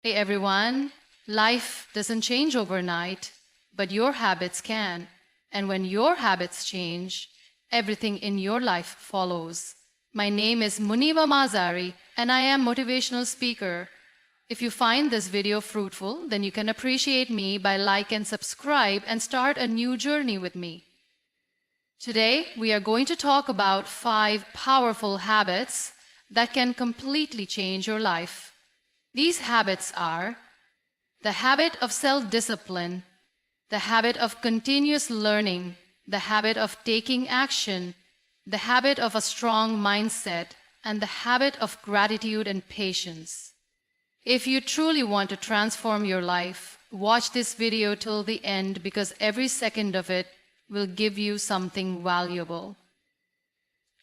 Hey everyone, life doesn't change overnight, but your habits can. And when your habits change, everything in your life follows. My name is Muniba Mazari, and I am motivational speaker. If you find this video fruitful, then you can appreciate me by like and subscribe and start a new journey with me. Today, we are going to talk about 5 powerful habits that can completely change your life. These habits are the habit of self-discipline, the habit of continuous learning, the habit of taking action, the habit of a strong mindset, and the habit of gratitude and patience. If you truly want to transform your life, watch this video till the end because every second of it will give you something valuable.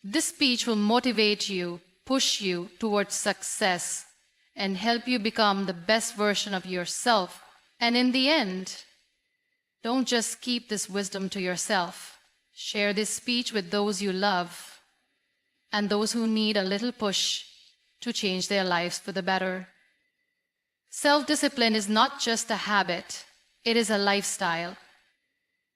This speech will motivate you, push you towards success, and help you become the best version of yourself. And in the end, don't just keep this wisdom to yourself. Share this speech with those you love and those who need a little push to change their lives for the better. Self-discipline is not just a habit, it is a lifestyle.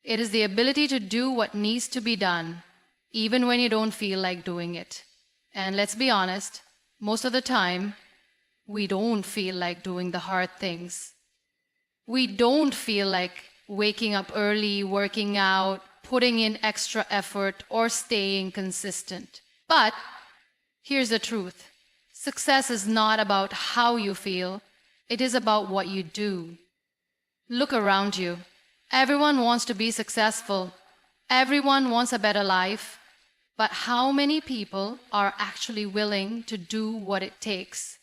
It is the ability to do what needs to be done, even when you don't feel like doing it. And let's be honest, most of the time, we don't feel like doing the hard things. We don't feel like waking up early, working out, putting in extra effort, or staying consistent. But here's the truth. Success is not about how you feel. It is about what you do. Look around you. Everyone wants to be successful. Everyone wants a better life. But how many people are actually willing to do what it takes?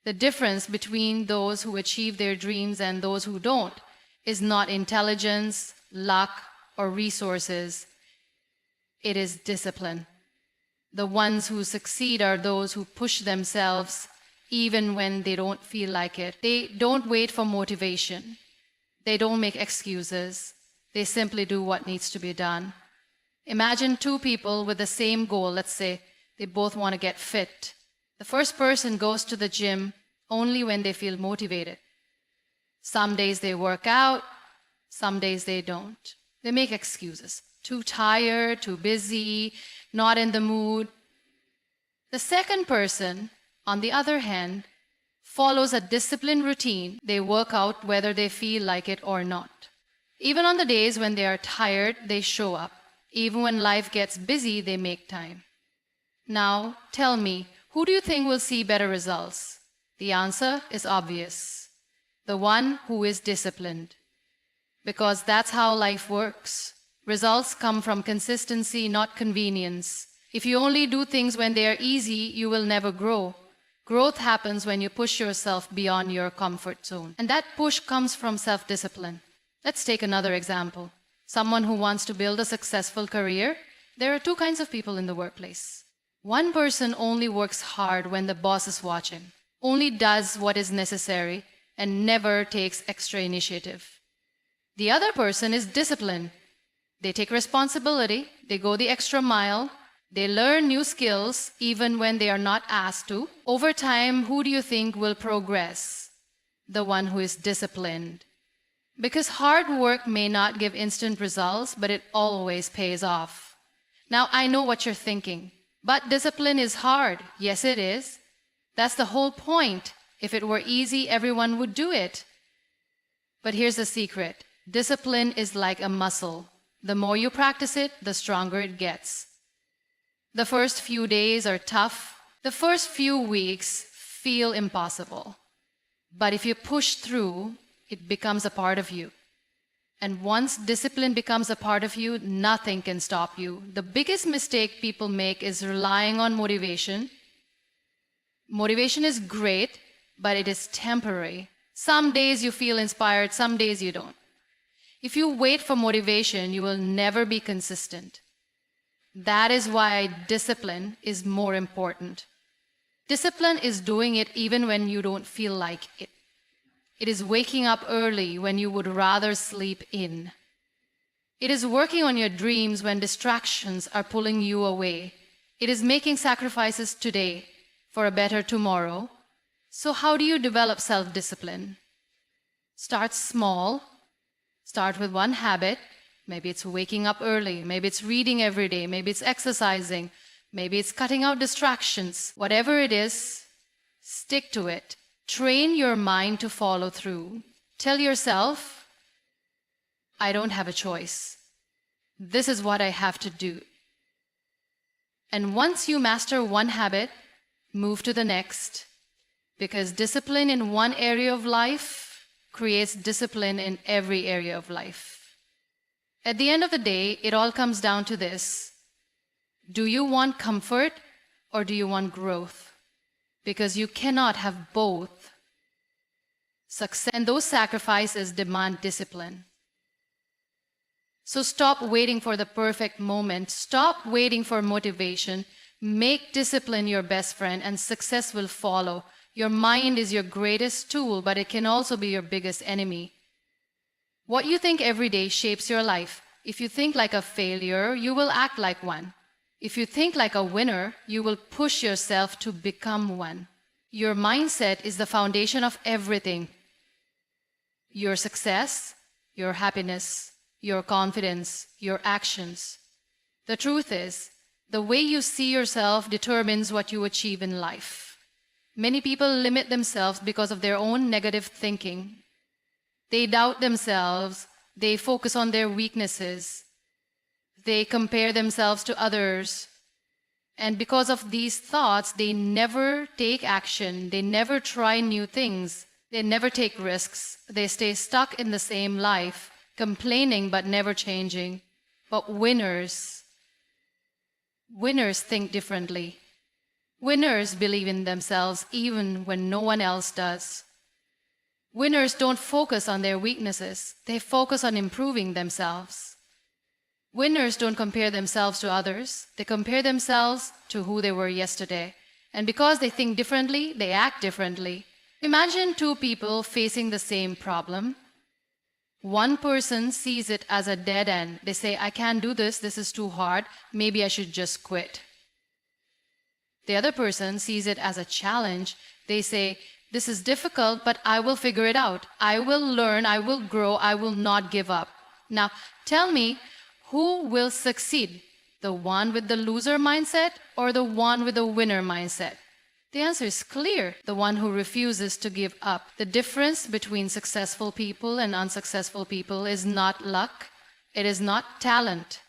The difference between those who achieve their dreams and those who don't is not intelligence, luck, or resources. It is discipline. The ones who succeed are those who push themselves even when they don't feel like it. They don't wait for motivation. They don't make excuses. They simply do what needs to be done. Imagine 2 people with the same goal. Let's say they both want to get fit. The first person goes to the gym only when they feel motivated. Some days they work out, some days they don't. They make excuses. Too tired, too busy, not in the mood. The second person, on the other hand, follows a disciplined routine. They work out whether they feel like it or not. Even on the days when they are tired, they show up. Even when life gets busy, they make time. Now, tell me, who do you think will see better results? The answer is obvious. The one who is disciplined. Because that's how life works. Results come from consistency, not convenience. If you only do things when they are easy, you will never grow. Growth happens when you push yourself beyond your comfort zone. And that push comes from self-discipline. Let's take another example. Someone who wants to build a successful career. There are 2 kinds of people in the workplace. One person only works hard when the boss is watching, only does what is necessary, and never takes extra initiative. The other person is disciplined. They take responsibility, they go the extra mile, they learn new skills even when they are not asked to. Over time, who do you think will progress? The one who is disciplined. Because hard work may not give instant results, but it always pays off. Now, I know what you're thinking. But discipline is hard. Yes, it is. That's the whole point. If it were easy, everyone would do it. But here's the secret. Discipline is like a muscle. The more you practice it, the stronger it gets. The first few days are tough. The first few weeks feel impossible. But if you push through, it becomes a part of you. And once discipline becomes a part of you, nothing can stop you. The biggest mistake people make is relying on motivation. Motivation is great, but it is temporary. Some days you feel inspired, some days you don't. If you wait for motivation, you will never be consistent. That is why discipline is more important. Discipline is doing it even when you don't feel like it. It is waking up early when you would rather sleep in. It is working on your dreams when distractions are pulling you away. It is making sacrifices today for a better tomorrow So how do you develop self-discipline? Start small. Start with one habit. Maybe it's waking up early. Maybe it's reading every day. Maybe it's exercising. Maybe it's cutting out distractions. Whatever it is, stick to it. Train your mind to follow through. Tell yourself, I don't have a choice. This is what I have to do. And once you master one habit, move to the next. Because discipline in one area of life creates discipline in every area of life. At the end of the day, it all comes down to this. Do you want comfort or do you want growth? Because you cannot have both. Success and those sacrifices demand discipline. So stop waiting for the perfect moment. Stop waiting for motivation. Make discipline your best friend and success will follow. Your mind is your greatest tool, but it can also be your biggest enemy. What you think every day shapes your life. If you think like a failure, you will act like one. If you think like a winner, you will push yourself to become one. Your mindset is the foundation of everything. Your success, your happiness, your confidence, your actions. The truth is, the way you see yourself determines what you achieve in life. Many people limit themselves because of their own negative thinking. They doubt themselves, they focus on their weaknesses, they compare themselves to others, and because of these thoughts, they never take action, they never try new things, they never take risks, they stay stuck in the same life, complaining but never changing. But winners think differently. Winners believe in themselves even when no one else does. Winners don't focus on their weaknesses, they focus on improving themselves. Winners don't compare themselves to others, they compare themselves to who they were yesterday. And because they think differently, they act differently. Imagine two people facing the same problem. One person sees it as a dead end. They say, I can't do this, this is too hard, maybe I should just quit. The other person sees it as a challenge. They say, this is difficult, but I will figure it out. I will learn, I will grow, I will not give up. Now, tell me, who will succeed? The one with the loser mindset or the one with the winner mindset? The answer is clear, the one who refuses to give up. The difference between successful people and unsuccessful people is not luck, it is not talent,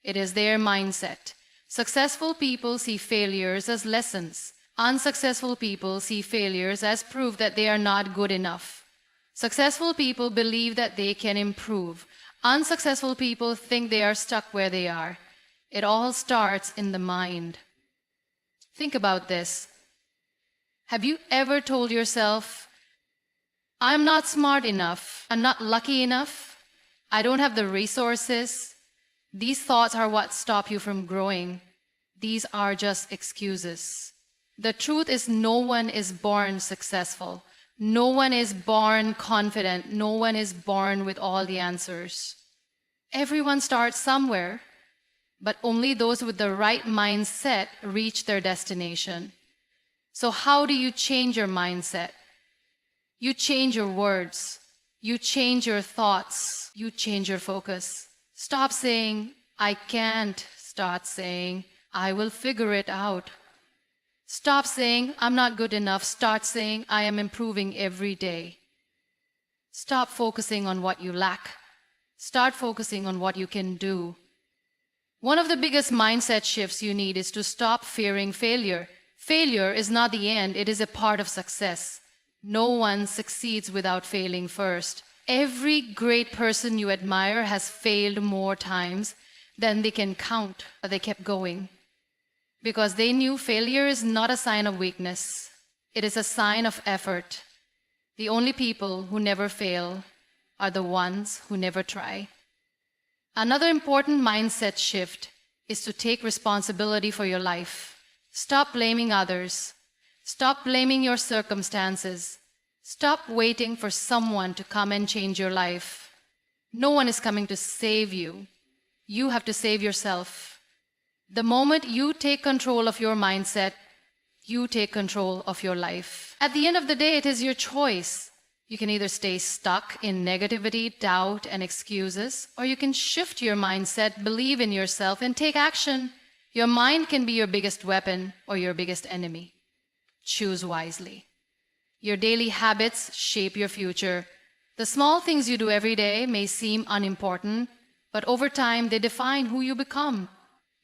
it is their mindset. Successful people see failures as lessons. Unsuccessful people see failures as proof that they are not good enough. Successful people believe that they can improve. Unsuccessful people think they are stuck where they are. It all starts in the mind. Think about this. Have you ever told yourself, I'm not smart enough, I'm not lucky enough, I don't have the resources? These thoughts are what stop you from growing. These are just excuses. The truth is no one is born successful. No one is born confident. No one is born with all the answers. Everyone starts somewhere, but only those with the right mindset reach their destination. So how do you change your mindset? You change your words. You change your thoughts. You change your focus. Stop saying, I can't. Start saying, I will figure it out. Stop saying, I'm not good enough. Start saying, I am improving every day. Stop focusing on what you lack. Start focusing on what you can do. One of the biggest mindset shifts you need is to stop fearing failure. Failure is not the end, it is a part of success. No one succeeds without failing first. Every great person you admire has failed more times than they can count, but they kept going. Because they knew failure is not a sign of weakness. It is a sign of effort. The only people who never fail are the ones who never try. Another important mindset shift is to take responsibility for your life. Stop blaming others. Stop blaming your circumstances. Stop waiting for someone to come and change your life. No one is coming to save you. You have to save yourself. The moment you take control of your mindset, You take control of your life. At the end of the day, it is your choice. You can either stay stuck in negativity, doubt, and excuses, or you can shift your mindset, believe in yourself, and take action. Your mind can be your biggest weapon or your biggest enemy. Choose wisely. Your daily habits shape your future. The small things you do every day may seem unimportant, but over time they define who you become.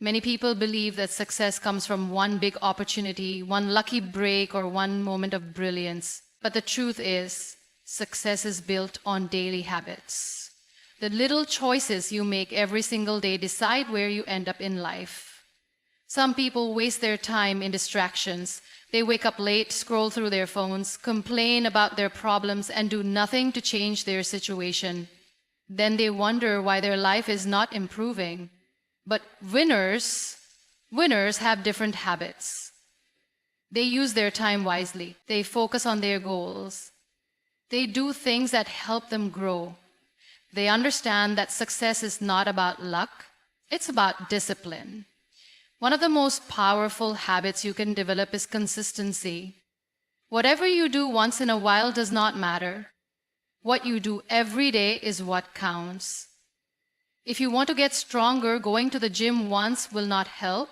Many people believe that success comes from one big opportunity, one lucky break, or one moment of brilliance. But the truth is, success is built on daily habits. The little choices you make every single day decide where you end up in life. Some people waste their time in distractions. They wake up late, scroll through their phones, complain about their problems, and do nothing to change their situation. Then they wonder why their life is not improving. But winners have different habits. They use their time wisely. They focus on their goals. They do things that help them grow. They understand that success is not about luck, it's about discipline. One of the most powerful habits you can develop is consistency. Whatever you do once in a while does not matter. What you do every day is what counts. If you want to get stronger, going to the gym once will not help.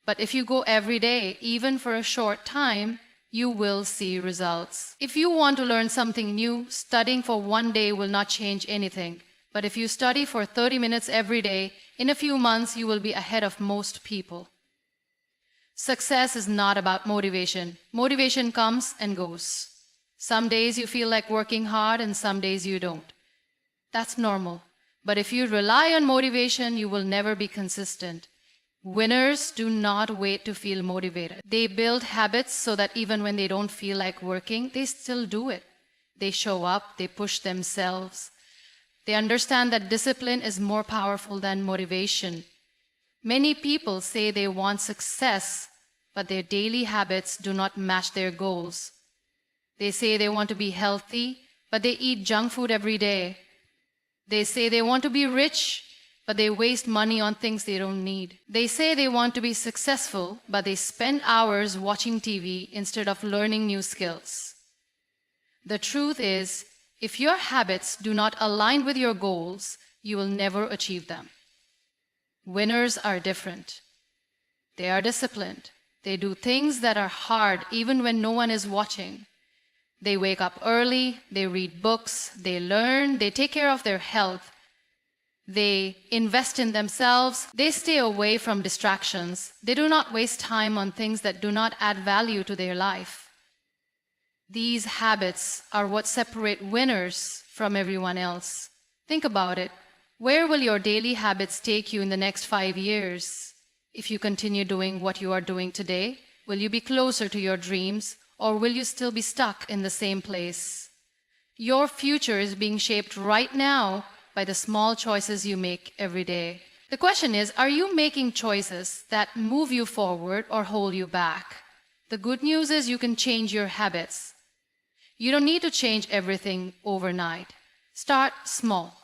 But if you go every day, even for a short time, you will see results. If you want to learn something new, studying for one day will not change anything. But if you study for 30 minutes every day, in a few months you will be ahead of most people. Success is not about motivation. Motivation comes and goes. Some days you feel like working hard and some days you don't. That's normal. But if you rely on motivation, you will never be consistent. Winners do not wait to feel motivated. They build habits so that even when they don't feel like working, they still do it. They show up, they push themselves. They understand that discipline is more powerful than motivation. Many people say they want success, but their daily habits do not match their goals. They say they want to be healthy, but they eat junk food every day. They say they want to be rich, but they waste money on things they don't need. They say they want to be successful, but they spend hours watching TV instead of learning new skills. The truth is, if your habits do not align with your goals, you will never achieve them. Winners are different. They are disciplined. They do things that are hard even when no one is watching. They wake up early, they read books, they learn, they take care of their health. They invest in themselves, they stay away from distractions. They do not waste time on things that do not add value to their life. These habits are what separate winners from everyone else. Think about it. Where will your daily habits take you in the next 5 years? If you continue doing what you are doing today, will you be closer to your dreams? Or will you still be stuck in the same place? Your future is being shaped right now by the small choices you make every day. The question is, are you making choices that move you forward or hold you back? The good news is you can change your habits. You don't need to change everything overnight. Start small.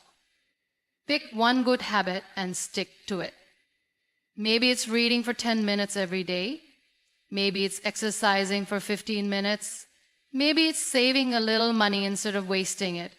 Pick one good habit and stick to it. Maybe it's reading for 10 minutes every day. Maybe it's exercising for 15 minutes. Maybe it's saving a little money instead of wasting it.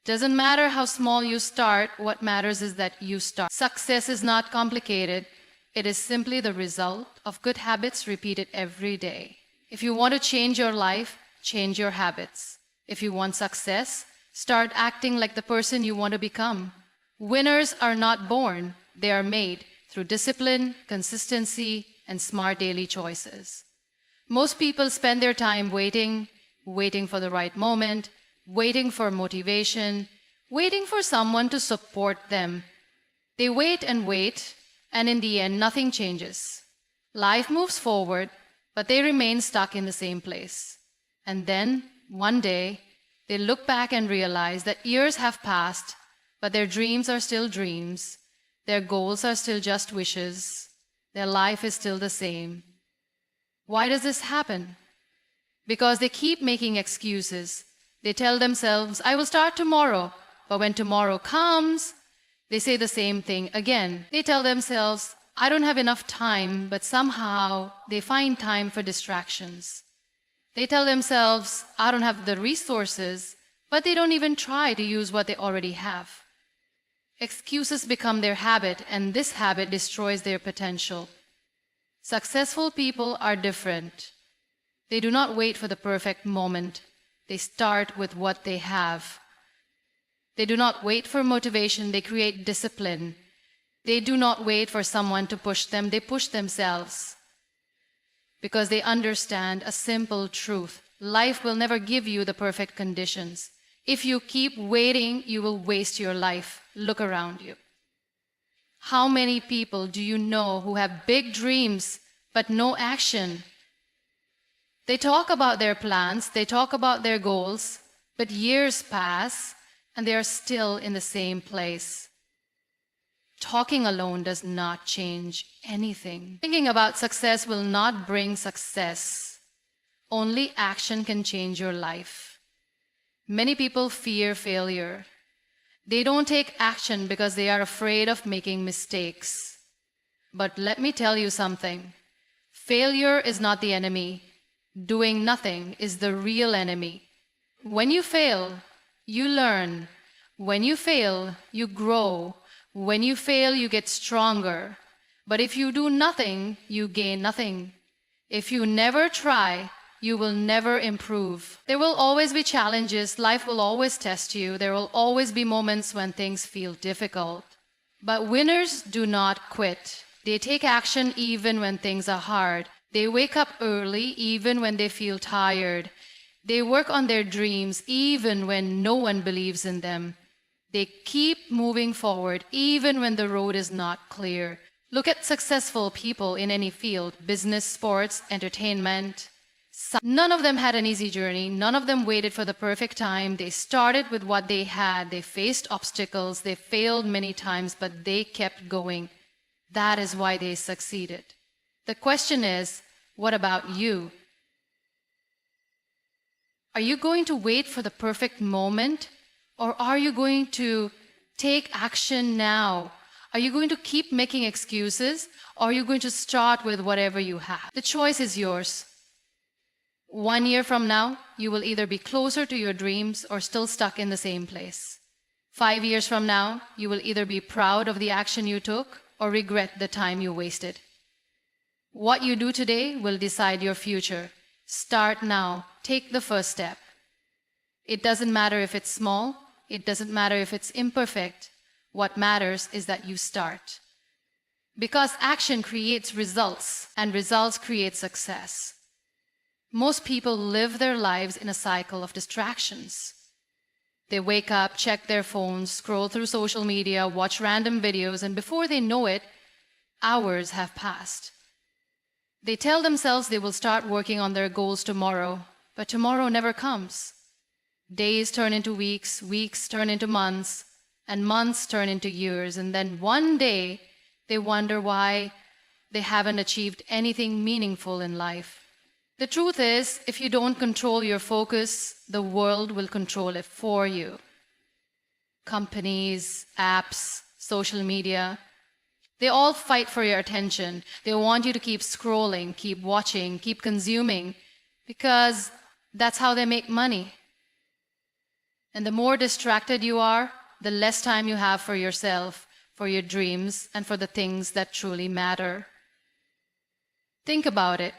Doesn't matter how small you start, what matters is that you start. Success is not complicated. It is simply the result of good habits repeated every day. If you want to change your life, change your habits. If you want success, start acting like the person you want to become. Winners are not born, they are made through discipline, consistency, and smart daily choices. Most people spend their time waiting for the right moment, waiting for motivation, waiting for someone to support them. They wait, and in the end, nothing changes. Life moves forward, but they remain stuck in the same place. And then, one day, they look back and realize that years have passed, but their dreams are still dreams. Their goals are still just wishes. Their life is still the same. Why does this happen? Because they keep making excuses. They tell themselves, I will start tomorrow. But when tomorrow comes, they say the same thing again. They tell themselves, I don't have enough time, but somehow they find time for distractions. They tell themselves, I don't have the resources, but they don't even try to use what they already have. Excuses become their habit, and this habit destroys their potential. Successful people are different. They do not wait for the perfect moment. They start with what they have. They do not wait for motivation, they create discipline. They do not wait for someone to push them, they push themselves. Because they understand a simple truth. Life will never give you the perfect conditions. If you keep waiting, you will waste your life. Look around you. How many people do you know who have big dreams but no action? They talk about their plans, they talk about their goals, but years pass and they are still in the same place. Talking alone does not change anything. Thinking about success will not bring success. Only action can change your life. Many people fear failure. They don't take action because they are afraid of making mistakes. But let me tell you something. Failure is not the enemy. Doing nothing is the real enemy. When you fail, you learn. When you fail, you grow. When you fail, you get stronger. But if you do nothing, you gain nothing. If you never try, you will never improve. There will always be challenges. Life will always test you. There will always be moments when things feel difficult. But winners do not quit. They take action even when things are hard. They wake up early even when they feel tired. They work on their dreams even when no one believes in them. They keep moving forward even when the road is not clear. Look at successful people in any field, business, sports, entertainment. None of them had an easy journey. None of them waited for the perfect time. They started with what they had. They faced obstacles. They failed many times, but they kept going. That is why they succeeded. The question is, what about you? Are you going to wait for the perfect moment? Or are you going to take action now? Are you going to keep making excuses? Or are you going to start with whatever you have? The choice is yours. 1 year from now, you will either be closer to your dreams or still stuck in the same place. 5 years from now, you will either be proud of the action you took or regret the time you wasted. What you do today will decide your future. Start now. Take the first step. It doesn't matter if it's small. It doesn't matter if it's imperfect. What matters is that you start. Because action creates results, and results create success. Most people live their lives in a cycle of distractions. They wake up, check their phones, scroll through social media, watch random videos, and before they know it, hours have passed. They tell themselves they will start working on their goals tomorrow, but tomorrow never comes. Days turn into weeks, weeks turn into months, and months turn into years, and then one day they wonder why they haven't achieved anything meaningful in life. The truth is, if you don't control your focus, the world will control it for you. Companies, apps, social media, they all fight for your attention. They want you to keep scrolling, keep watching, keep consuming, because that's how they make money. And the more distracted you are, the less time you have for yourself, for your dreams, and for the things that truly matter. Think about it.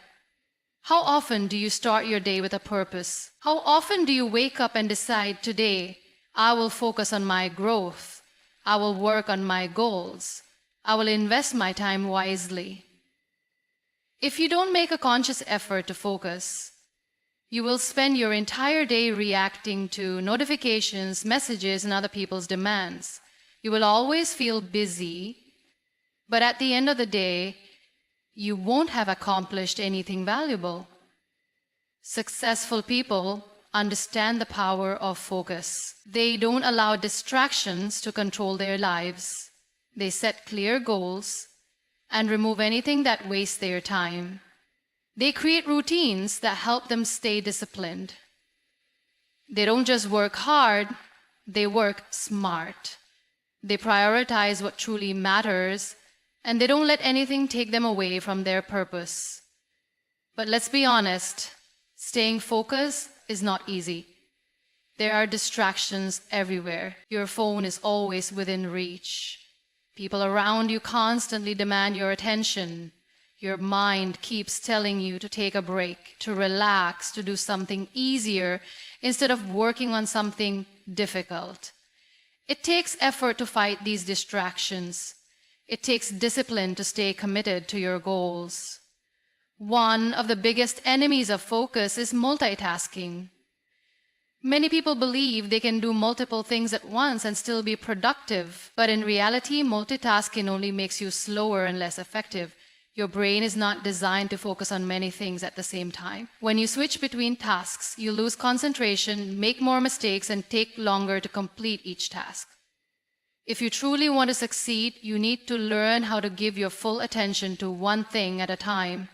How often do you start your day with a purpose? How often do you wake up and decide, today, I will focus on my growth. I will work on my goals. I will invest my time wisely. If you don't make a conscious effort to focus, you will spend your entire day reacting to notifications, messages, and other people's demands. You will always feel busy, but at the end of the day, you won't have accomplished anything valuable. Successful people understand the power of focus. They don't allow distractions to control their lives. They set clear goals and remove anything that wastes their time. They create routines that help them stay disciplined. They don't just work hard, they work smart. They prioritize what truly matters and they don't let anything take them away from their purpose. But let's be honest, staying focused is not easy. There are distractions everywhere. Your phone is always within reach. People around you constantly demand your attention. Your mind keeps telling you to take a break, to relax, to do something easier instead of working on something difficult. It takes effort to fight these distractions. It takes discipline to stay committed to your goals. One of the biggest enemies of focus is multitasking. Many people believe they can do multiple things at once and still be productive, but in reality, multitasking only makes you slower and less effective. Your brain is not designed to focus on many things at the same time. When you switch between tasks, you lose concentration, make more mistakes, and take longer to complete each task. If you truly want to succeed, you need to learn how to give your full attention to one thing at a time.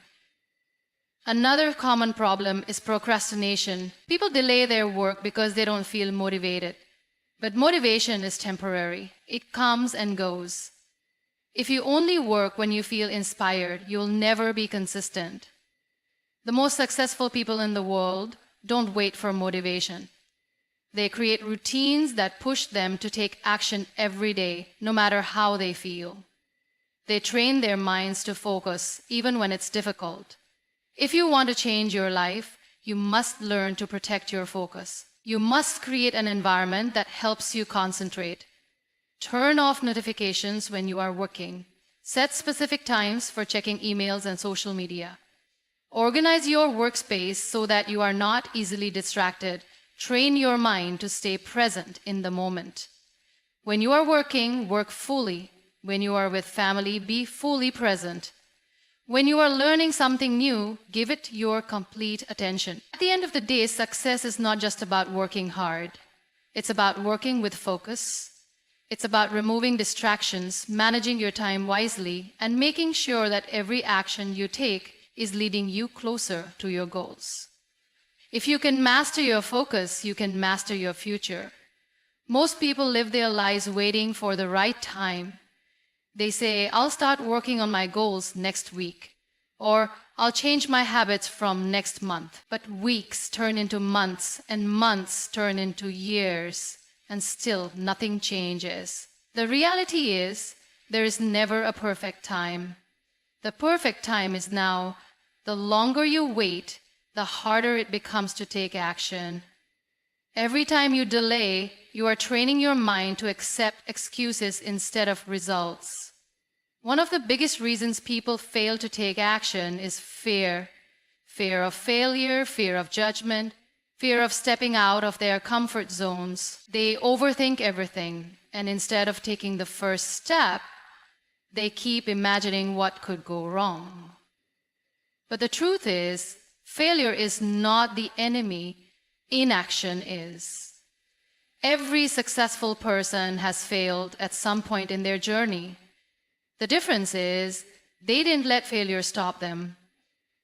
Another common problem is procrastination. People delay their work because they don't feel motivated. But motivation is temporary. It comes and goes. If you only work when you feel inspired, you'll never be consistent. The most successful people in the world don't wait for motivation. They create routines that push them to take action every day, no matter how they feel. They train their minds to focus, even when it's difficult. If you want to change your life, you must learn to protect your focus. You must create an environment that helps you concentrate. Turn off notifications when you are working. Set specific times for checking emails and social media. Organize your workspace so that you are not easily distracted. Train your mind to stay present in the moment. When you are working, work fully. When you are with family, be fully present. When you are learning something new, give it your complete attention. At the end of the day, success is not just about working hard. It's about working with focus. It's about removing distractions, managing your time wisely, and making sure that every action you take is leading you closer to your goals. If you can master your focus, you can master your future. Most people live their lives waiting for the right time. They say, I'll start working on my goals next week, or I'll change my habits from next month. But weeks turn into months, and months turn into years, and still nothing changes. The reality is, there is never a perfect time. The perfect time is now. The longer you wait, the harder it becomes to take action. Every time you delay, you are training your mind to accept excuses instead of results. One of the biggest reasons people fail to take action is fear. Fear of failure, fear of judgment, fear of stepping out of their comfort zones. They overthink everything, and instead of taking the first step, they keep imagining what could go wrong. But the truth is, failure is not the enemy. Inaction is. Every successful person has failed at some point in their journey. The difference is they didn't let failure stop them.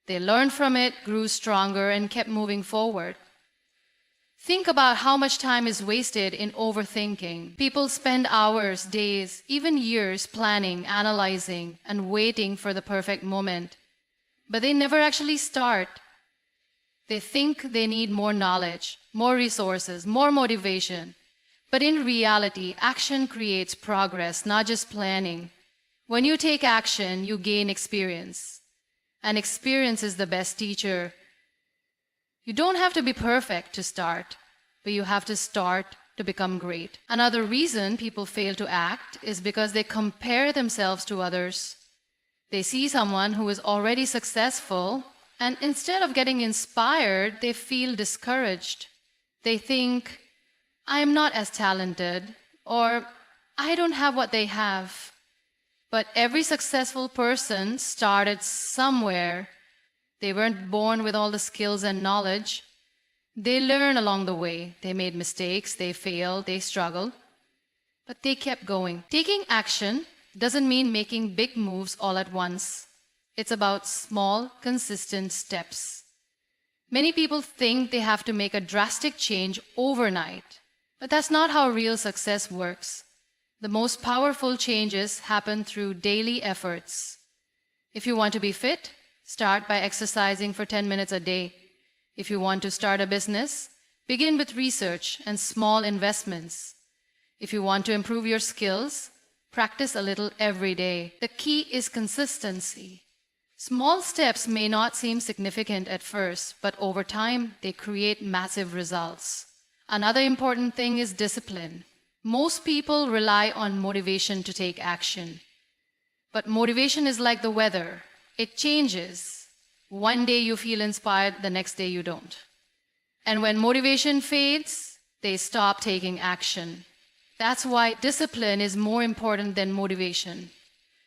They learned from it, grew stronger, and kept moving forward. Think about how much time is wasted in overthinking. People spend hours, days, even years planning, analyzing, and waiting for the perfect moment. But they never actually start. They think they need more knowledge, more resources, more motivation. But in reality, action creates progress, not just planning. When you take action, you gain experience. And experience is the best teacher. You don't have to be perfect to start, but you have to start to become great. Another reason people fail to act is because they compare themselves to others. They see someone who is already successful, and instead of getting inspired, they feel discouraged. They think, I am not as talented, or I don't have what they have. But every successful person started somewhere. They weren't born with all the skills and knowledge. They learned along the way. They made mistakes, they failed, they struggled. But they kept going. Taking action doesn't mean making big moves all at once. It's about small, consistent steps. Many people think they have to make a drastic change overnight, but that's not how real success works. The most powerful changes happen through daily efforts. If you want to be fit, start by exercising for 10 minutes a day. If you want to start a business, begin with research and small investments. If you want to improve your skills, practice a little every day. The key is consistency. Small steps may not seem significant at first, but over time, they create massive results. Another important thing is discipline. Most people rely on motivation to take action. But motivation is like the weather. It changes. One day you feel inspired, the next day you don't. And when motivation fades, they stop taking action. That's why discipline is more important than motivation.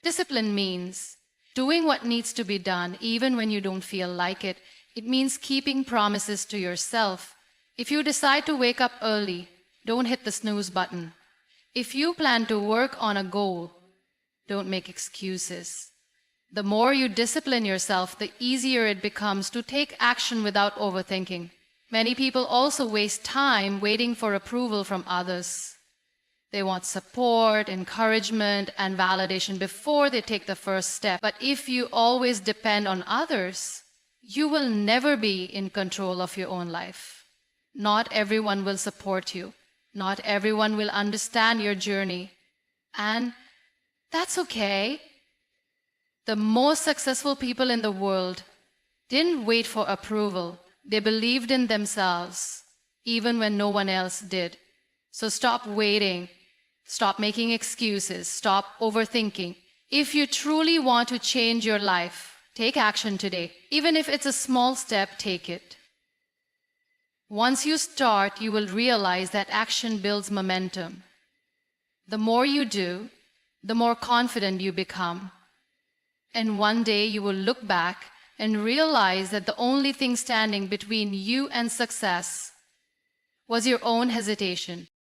Discipline means doing what needs to be done even when you don't feel like it. It means keeping promises to yourself. If you decide to wake up early, don't hit the snooze button. If you plan to work on a goal, don't make excuses. The more you discipline yourself, the easier it becomes to take action without overthinking. Many people also waste time waiting for approval from others. They want support, encouragement, and validation before they take the first step. But if you always depend on others, you will never be in control of your own life. Not everyone will support you. Not everyone will understand your journey. And that's okay. The most successful people in the world didn't wait for approval. They believed in themselves, even when no one else did. So stop waiting. Stop making excuses. Stop overthinking. If you truly want to change your life, take action today. Even if it's a small step, take it. Once you start, you will realize that action builds momentum. The more you do, the more confident you become. And one day you will look back and realize that the only thing standing between you and success was your own hesitation.